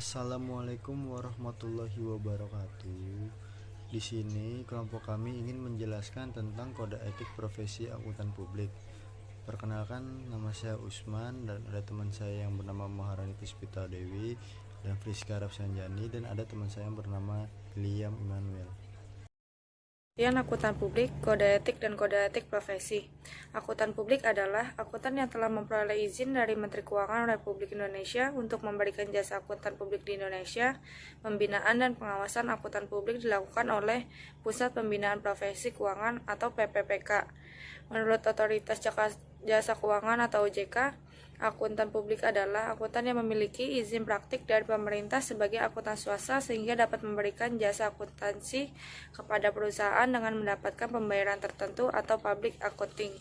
Assalamualaikum warahmatullahi wabarakatuh. Di sini kelompok kami ingin menjelaskan tentang kode etik profesi akuntan publik. Perkenalkan, nama saya Usman dan ada teman saya yang bernama Maharani Puspita Dewi dan Friska Rafsanjani, dan ada teman saya yang bernama William Immanuel. Akuntan publik, kode etik dan kode etik profesi. Akuntan publik adalah akuntan yang telah memperoleh izin dari Menteri Keuangan Republik Indonesia untuk memberikan jasa akuntan publik di Indonesia. Pembinaan dan pengawasan akuntan publik dilakukan oleh Pusat Pembinaan Profesi Keuangan atau PPPK. Menurut Otoritas Jasa Keuangan atau OJK, akuntan publik adalah akuntan yang memiliki izin praktik dari pemerintah sebagai akuntan swasta sehingga dapat memberikan jasa akuntansi kepada perusahaan dengan mendapatkan pembayaran tertentu atau public accounting.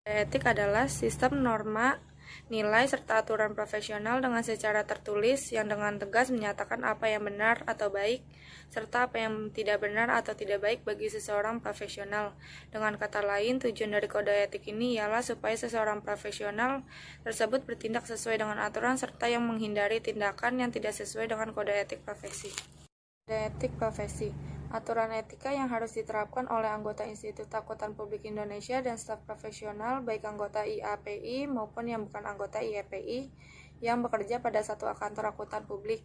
Etik adalah sistem norma, nilai, serta aturan profesional dengan secara tertulis yang dengan tegas menyatakan apa yang benar atau baik, serta apa yang tidak benar atau tidak baik bagi seseorang profesional. Dengan kata lain, tujuan dari kode etik ini ialah supaya seseorang profesional tersebut bertindak sesuai dengan aturan serta yang menghindari tindakan yang tidak sesuai dengan kode etik profesi. Kode etik profesi. Aturan etika yang harus diterapkan oleh anggota Institut Akuntan Publik Indonesia dan staf profesional baik anggota IAPI maupun yang bukan anggota IAPI yang bekerja pada satu kantor akuntan publik.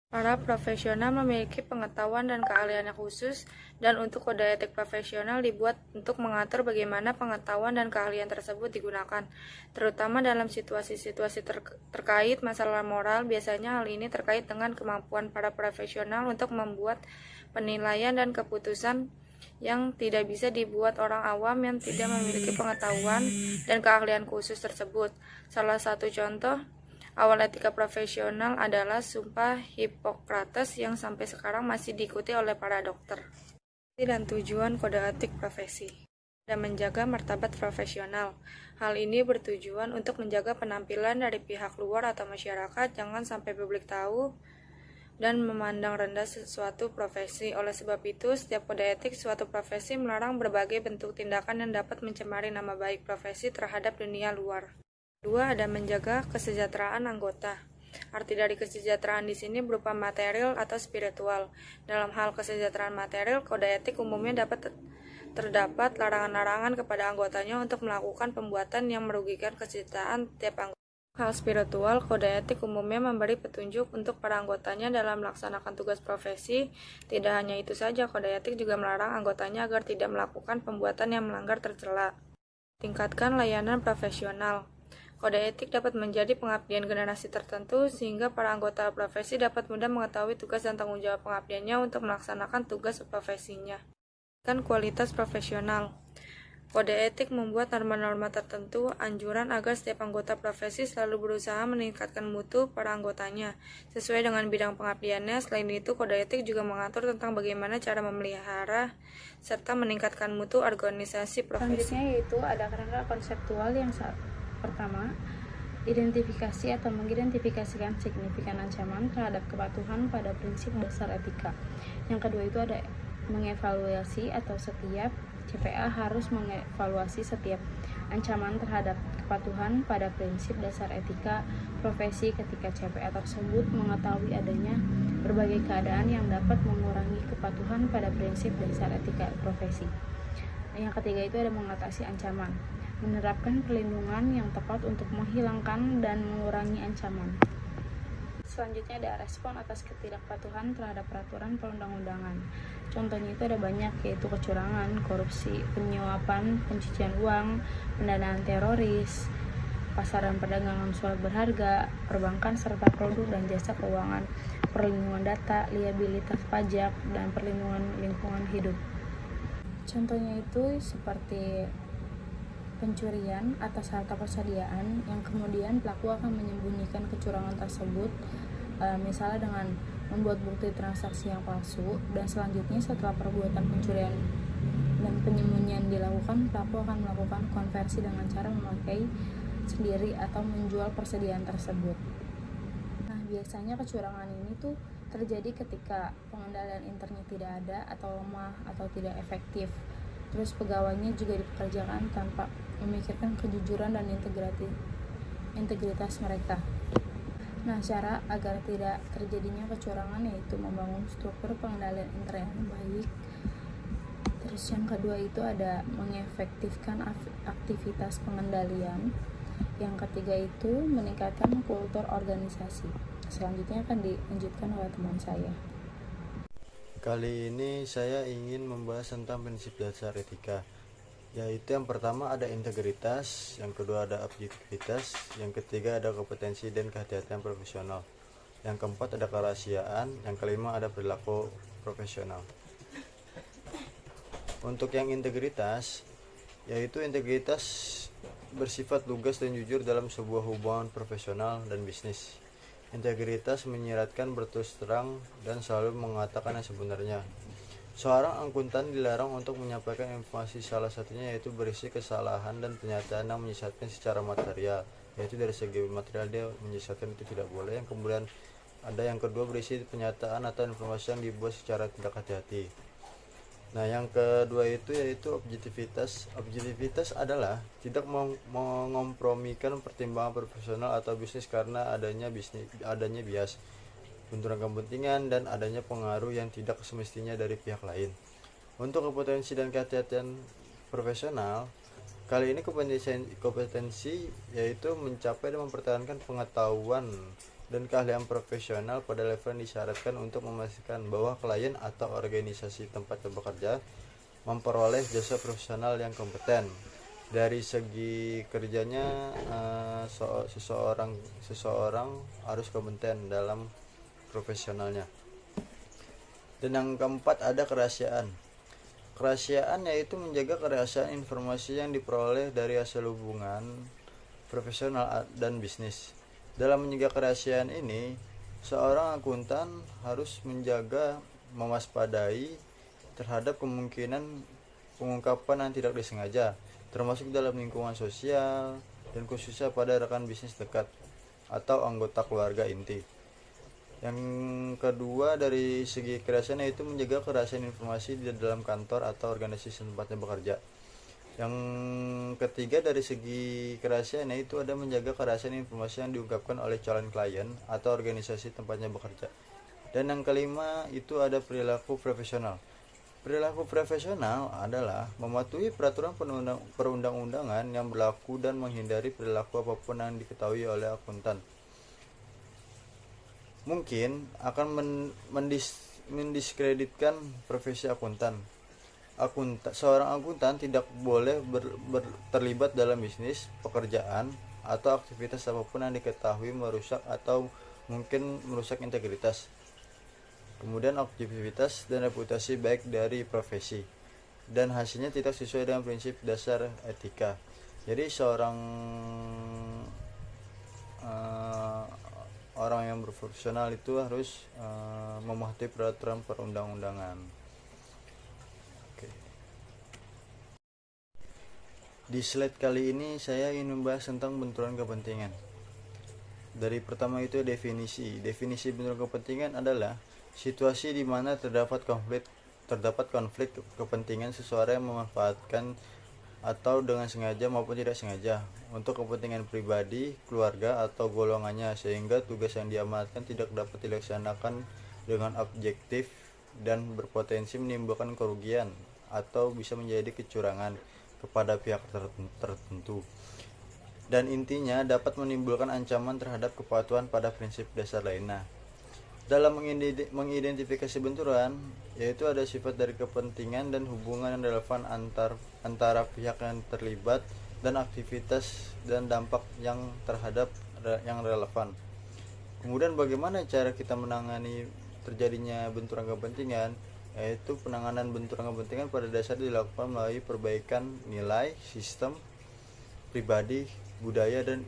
Para profesional memiliki pengetahuan dan keahlian yang khusus, dan untuk kode etik profesional dibuat untuk mengatur bagaimana pengetahuan dan keahlian tersebut digunakan, terutama dalam situasi-situasi terkait masalah moral. Biasanya hal ini terkait dengan kemampuan para profesional untuk membuat penilaian dan keputusan yang tidak bisa dibuat orang awam yang tidak memiliki pengetahuan dan keahlian khusus tersebut. Salah satu contoh awal etika profesional adalah Sumpah Hippocrates yang sampai sekarang masih diikuti oleh para dokter. Dan tujuan kode etik profesi dan menjaga martabat profesional. Hal ini bertujuan untuk menjaga penampilan dari pihak luar atau masyarakat, jangan sampai publik tahu dan memandang rendah sesuatu profesi. Oleh sebab itu, setiap kode etik suatu profesi melarang berbagai bentuk tindakan yang dapat mencemari nama baik profesi terhadap dunia luar. Kedua, ada menjaga kesejahteraan anggota. Arti dari kesejahteraan di sini berupa material atau spiritual. Dalam hal kesejahteraan material, kode etik umumnya terdapat larangan-larangan kepada anggotanya untuk melakukan pembuatan yang merugikan kesejahteraan tiap anggota. Hal spiritual, kode etik umumnya memberi petunjuk untuk para anggotanya dalam melaksanakan tugas profesi. Tidak hanya itu saja, kode etik juga melarang anggotanya agar tidak melakukan pembuatan yang melanggar tercela. Tingkatkan layanan profesional. Kode etik dapat menjadi pengabdian generasi tertentu sehingga para anggota profesi dapat mudah mengetahui tugas dan tanggung jawab pengabdiannya untuk melaksanakan tugas profesinya. Dan kualitas profesional. Kode etik membuat norma-norma tertentu, anjuran agar setiap anggota profesi selalu berusaha meningkatkan mutu para anggotanya sesuai dengan bidang pengabdiannya. Selain itu, kode etik juga mengatur tentang bagaimana cara memelihara serta meningkatkan mutu organisasi profesi. Selanjutnya yaitu ada kerangka konseptual yang pertama, identifikasi atau mengidentifikasikan signifikan ancaman terhadap kepatuhan pada prinsip dasar etika. Yang kedua itu ada mengevaluasi atau setiap CPA harus mengevaluasi setiap ancaman terhadap kepatuhan pada prinsip dasar etika profesi ketika CPA tersebut mengetahui adanya berbagai keadaan yang dapat mengurangi kepatuhan pada prinsip dasar etika profesi. Yang ketiga itu ada mengatasi ancaman, menerapkan perlindungan yang tepat untuk menghilangkan dan mengurangi ancaman. Selanjutnya ada respon atas ketidakpatuhan terhadap peraturan perundang-undangan. Contohnya itu ada banyak, yaitu kecurangan, korupsi, penyuapan, pencucian uang, pendanaan teroris, pasaran perdagangan surat berharga, perbankan serta produk dan jasa keuangan, perlindungan data, liabilitas pajak, dan perlindungan lingkungan hidup. Contohnya itu seperti pencurian atas harta persediaan yang kemudian pelaku akan menyembunyikan kecurangan tersebut, misalnya dengan membuat bukti transaksi yang palsu, dan selanjutnya setelah perbuatan pencurian dan penyembunyian dilakukan, pelaku akan melakukan konversi dengan cara memakai sendiri atau menjual persediaan tersebut. Nah, biasanya kecurangan ini tuh terjadi ketika pengendalian internnya tidak ada atau lemah atau tidak efektif. Terus pegawainya juga dipekerjakan tanpa memikirkan kejujuran dan integritas mereka. Nah, cara agar tidak terjadinya kecurangan yaitu membangun struktur pengendalian internal yang baik. Terus yang kedua itu ada mengefektifkan aktivitas pengendalian. Yang ketiga itu meningkatkan kultur organisasi. Selanjutnya akan dilanjutkan oleh teman saya. Kali ini saya ingin membahas tentang prinsip dasar etika, yaitu yang pertama ada integritas, yang kedua ada objektivitas, yang ketiga ada kompetensi dan kehati-hatian profesional, yang keempat ada kerahasiaan, yang kelima ada perilaku profesional. Untuk yang integritas, yaitu integritas bersifat lugas dan jujur dalam sebuah hubungan profesional dan bisnis. Integritas menyiratkan berterus terang dan selalu mengatakan yang sebenarnya. Seorang akuntan dilarang untuk menyampaikan informasi, salah satunya yaitu berisi kesalahan dan pernyataan yang menyesatkan secara material, yaitu dari segi material dia menyesatkan, itu tidak boleh. Yang kemudian ada yang kedua berisi pernyataan atau informasi yang dibuat secara tidak hati-hati. Nah, yang kedua itu yaitu objektivitas. Objektivitas adalah tidak mengompromikan pertimbangan profesional atau bisnis karena adanya bias, benturan kepentingan, dan adanya pengaruh yang tidak semestinya dari pihak lain. Untuk kompetensi dan kehati-hatian profesional, kali ini kompetensi yaitu mencapai dan mempertahankan pengetahuan dan keahlian profesional pada level yang disyaratkan untuk memastikan bahwa klien atau organisasi tempat bekerja memperoleh jasa profesional yang kompeten. Dari segi kerjanya, seseorang harus kompeten dalam profesionalnya. Dan yang keempat ada kerahasiaan. Kerahasiaan yaitu menjaga kerahasiaan informasi yang diperoleh dari hasil hubungan profesional dan bisnis. Dalam menjaga kerahasiaan ini, seorang akuntan harus mewaspadai terhadap kemungkinan pengungkapan yang tidak disengaja, termasuk dalam lingkungan sosial dan khususnya pada rekan bisnis dekat atau anggota keluarga inti. Yang kedua dari segi kerahasiaan yaitu menjaga kerahasiaan informasi di dalam kantor atau organisasi tempatnya bekerja. Yang ketiga dari segi kerahasiaan yaitu ada menjaga kerahasiaan informasi yang diungkapkan oleh calon klien atau organisasi tempatnya bekerja. Dan yang kelima itu ada perilaku profesional. Perilaku profesional adalah mematuhi peraturan perundang-undangan yang berlaku dan menghindari perilaku apapun yang diketahui oleh akuntan mungkin akan mendiskreditkan profesi akuntan. Seorang akuntan tidak boleh terlibat dalam bisnis, pekerjaan, atau aktivitas apapun yang diketahui merusak atau mungkin merusak integritas, kemudian objektivitas dan reputasi baik dari profesi, dan hasilnya tidak sesuai dengan prinsip dasar etika. Jadi orang yang berprofesional itu harus mematuhi peraturan perundang-undangan. Di slide kali ini saya ingin membahas tentang benturan kepentingan. Dari pertama itu definisi. Definisi benturan kepentingan adalah situasi di mana terdapat konflik kepentingan seseorang yang memanfaatkan atau dengan sengaja maupun tidak sengaja untuk kepentingan pribadi, keluarga, atau golongannya, sehingga tugas yang diamanatkan tidak dapat dilaksanakan dengan objektif dan berpotensi menimbulkan kerugian atau bisa menjadi kecurangan kepada pihak tertentu, dan intinya dapat menimbulkan ancaman terhadap kepatuhan pada prinsip dasar lainnya. Dalam mengidentifikasi benturan, yaitu ada sifat dari kepentingan dan hubungan yang relevan antara pihak yang terlibat dan aktivitas dan dampak yang relevan. Kemudian bagaimana cara kita menangani terjadinya benturan kepentingan? Yaitu penanganan benturan kepentingan pada dasarnya dilakukan melalui perbaikan nilai, sistem, pribadi, budaya, dan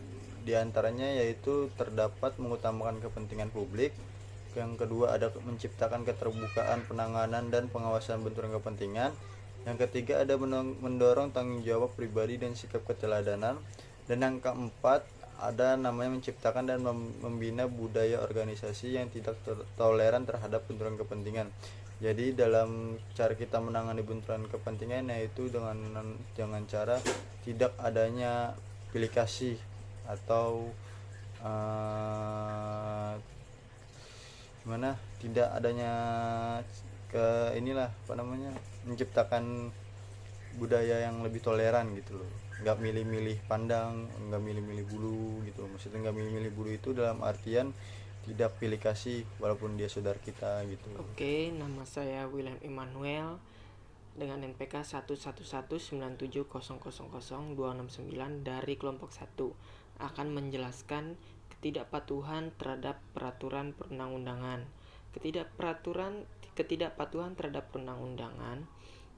diantaranya yaitu terdapat mengutamakan kepentingan publik. Yang kedua ada menciptakan keterbukaan penanganan dan pengawasan benturan kepentingan. Yang ketiga ada mendorong tanggung jawab pribadi dan sikap keteladanan. Dan yang keempat ada namanya menciptakan dan membina budaya organisasi yang tidak toleran terhadap benturan kepentingan. Jadi dalam cara kita menangani benturan kepentingan yaitu dengan cara tidak adanya pilih kasih atau eh, gimana tidak adanya ke inilah apa namanya, menciptakan budaya yang lebih toleran gitu loh, nggak milih-milih pandang, nggak milih-milih bulu gitu loh. Maksudnya nggak milih-milih bulu itu dalam artian tidak pilih kasih walaupun dia saudara kita gitu. Oke, nama saya William Emmanuel dengan NPK 11197000269 dari kelompok 1 akan menjelaskan ketidakpatuhan terhadap peraturan perundang-undangan. Ketidakpatuhan terhadap perundang-undangan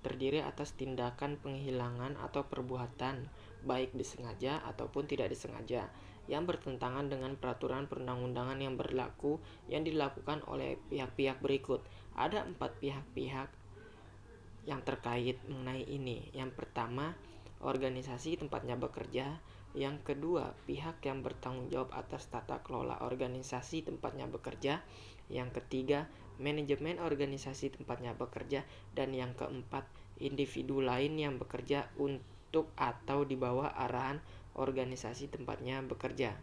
terdiri atas tindakan penghilangan atau perbuatan baik disengaja ataupun tidak disengaja yang bertentangan dengan peraturan perundang-undangan yang berlaku yang dilakukan oleh pihak-pihak berikut. Ada 4 pihak-pihak yang terkait mengenai ini. Yang pertama, organisasi tempatnya bekerja. Yang kedua, pihak yang bertanggung jawab atas tata kelola organisasi tempatnya bekerja. Yang ketiga, manajemen organisasi tempatnya bekerja. Dan yang keempat, individu lain yang bekerja untuk atau di bawah arahan organisasi tempatnya bekerja.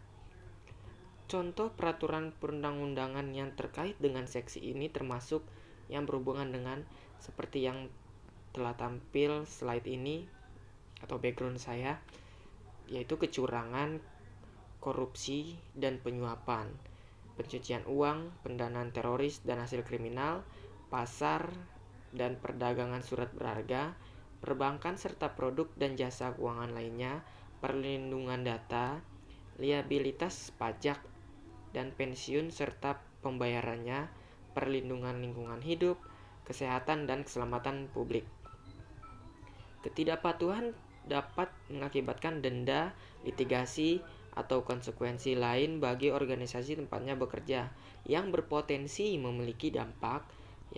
Contoh peraturan perundang-undangan yang terkait dengan seksi ini termasuk yang berhubungan dengan seperti yang telah tampil slide ini atau background saya, yaitu kecurangan, korupsi, dan penyuapan, pencucian uang, pendanaan teroris dan hasil kriminal, pasar dan perdagangan surat berharga, perbankan serta produk dan jasa keuangan lainnya, perlindungan data, liabilitas pajak dan pensiun serta pembayarannya, perlindungan lingkungan hidup, kesehatan dan keselamatan publik. Ketidakpatuhan dapat mengakibatkan denda, litigasi, atau konsekuensi lain bagi organisasi tempatnya bekerja yang berpotensi memiliki dampak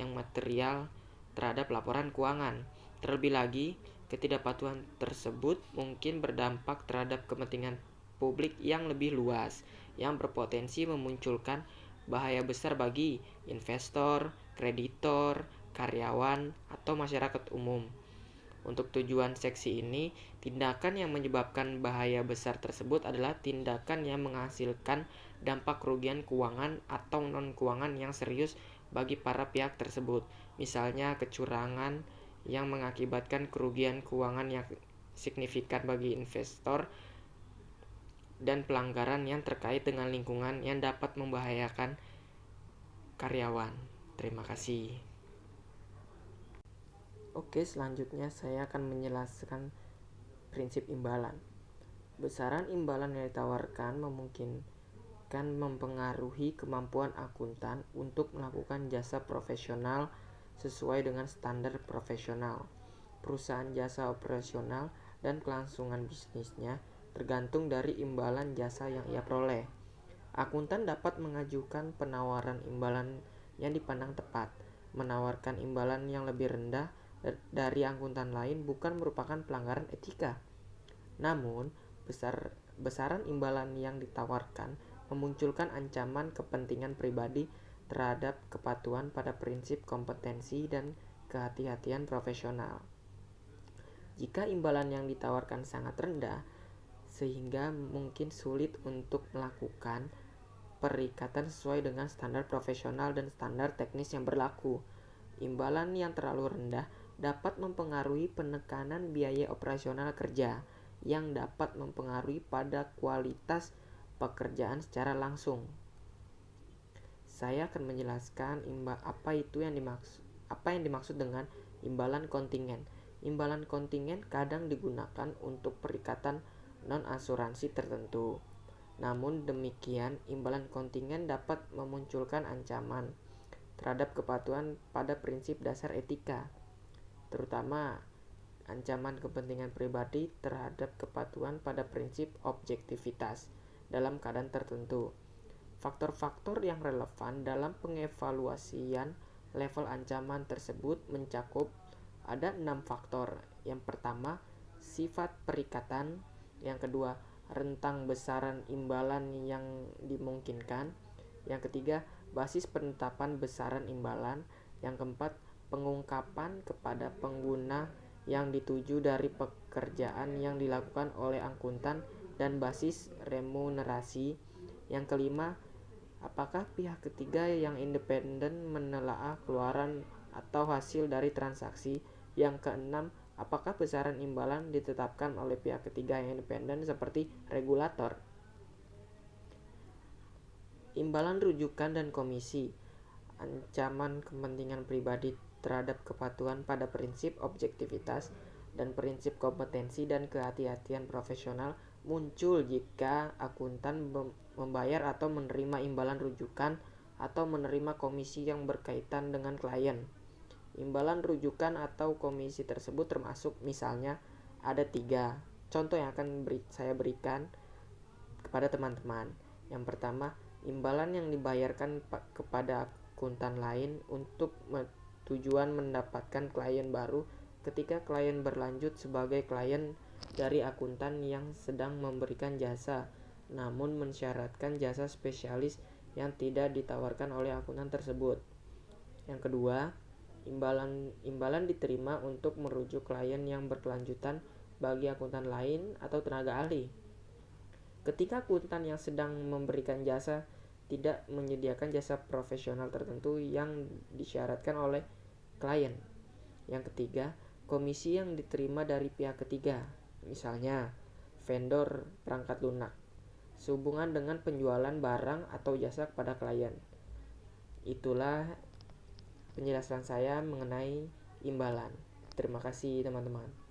yang material terhadap laporan keuangan. Terlebih lagi, ketidakpatuhan tersebut mungkin berdampak terhadap kepentingan publik yang lebih luas yang berpotensi memunculkan bahaya besar bagi investor, kreditor, karyawan, atau masyarakat umum. Untuk tujuan seksi ini, tindakan yang menyebabkan bahaya besar tersebut adalah tindakan yang menghasilkan dampak kerugian keuangan atau non-keuangan yang serius bagi para pihak tersebut. Misalnya kecurangan yang mengakibatkan kerugian keuangan yang signifikan bagi investor dan pelanggaran yang terkait dengan lingkungan yang dapat membahayakan karyawan. Terima kasih. Oke, selanjutnya saya akan menjelaskan prinsip imbalan. Besaran imbalan yang ditawarkan memungkinkan mempengaruhi kemampuan akuntan untuk melakukan jasa profesional sesuai dengan standar profesional. Perusahaan jasa operasional dan kelangsungan bisnisnya tergantung dari imbalan jasa yang ia peroleh. Akuntan dapat mengajukan penawaran imbalan yang dipandang tepat. Menawarkan imbalan yang lebih rendah dari akuntan lain bukan merupakan pelanggaran etika. Namun, besaran imbalan yang ditawarkan memunculkan ancaman kepentingan pribadi terhadap kepatuhan pada prinsip kompetensi dan kehati-hatian profesional. Jika imbalan yang ditawarkan sangat rendah, sehingga mungkin sulit untuk melakukan perikatan sesuai dengan standar profesional dan standar teknis yang berlaku. Imbalan yang terlalu rendah dapat mempengaruhi penekanan biaya operasional kerja yang dapat mempengaruhi pada kualitas pekerjaan secara langsung. Saya akan menjelaskan apa yang dimaksud dengan imbalan kontingen. Imbalan kontingen kadang digunakan untuk perikatan non-asuransi tertentu. Namun demikian, imbalan kontingen dapat memunculkan ancaman terhadap kepatuhan pada prinsip dasar etika, terutama ancaman kepentingan pribadi terhadap kepatuhan pada prinsip objektivitas dalam keadaan tertentu. Faktor-faktor yang relevan dalam pengevaluasian level ancaman tersebut mencakup ada 6 faktor. Yang pertama, sifat perikatan. Yang kedua, rentang besaran imbalan yang dimungkinkan. Yang ketiga, basis penetapan besaran imbalan. Yang keempat, pengungkapan kepada pengguna yang dituju dari pekerjaan yang dilakukan oleh akuntan dan basis remunerasi. Yang kelima, apakah pihak ketiga yang independen menelaah keluaran atau hasil dari transaksi. Yang keenam, apakah besaran imbalan ditetapkan oleh pihak ketiga yang independen seperti regulator. Imbalan rujukan dan komisi. Ancaman kepentingan pribadi terhadap kepatuhan pada prinsip objektivitas dan prinsip kompetensi dan kehati-hatian profesional muncul jika akuntan membayar atau menerima imbalan rujukan atau menerima komisi yang berkaitan dengan klien. Imbalan rujukan atau komisi tersebut termasuk misalnya ada 3 contoh yang akan saya berikan kepada teman-teman. Yang pertama, imbalan yang dibayarkan kepada akuntan lain untuk tujuan mendapatkan klien baru ketika klien berlanjut sebagai klien dari akuntan yang sedang memberikan jasa, namun mensyaratkan jasa spesialis yang tidak ditawarkan oleh akuntan tersebut. Yang kedua, imbalan diterima untuk merujuk klien yang berkelanjutan bagi akuntan lain atau tenaga ahli. Ketika akuntan yang sedang memberikan jasa tidak menyediakan jasa profesional tertentu yang disyaratkan oleh klien. Yang ketiga, komisi yang diterima dari pihak ketiga, misalnya vendor perangkat lunak, sehubungan dengan penjualan barang atau jasa kepada klien. Itulah penjelasan saya mengenai imbalan. Terima kasih teman-teman.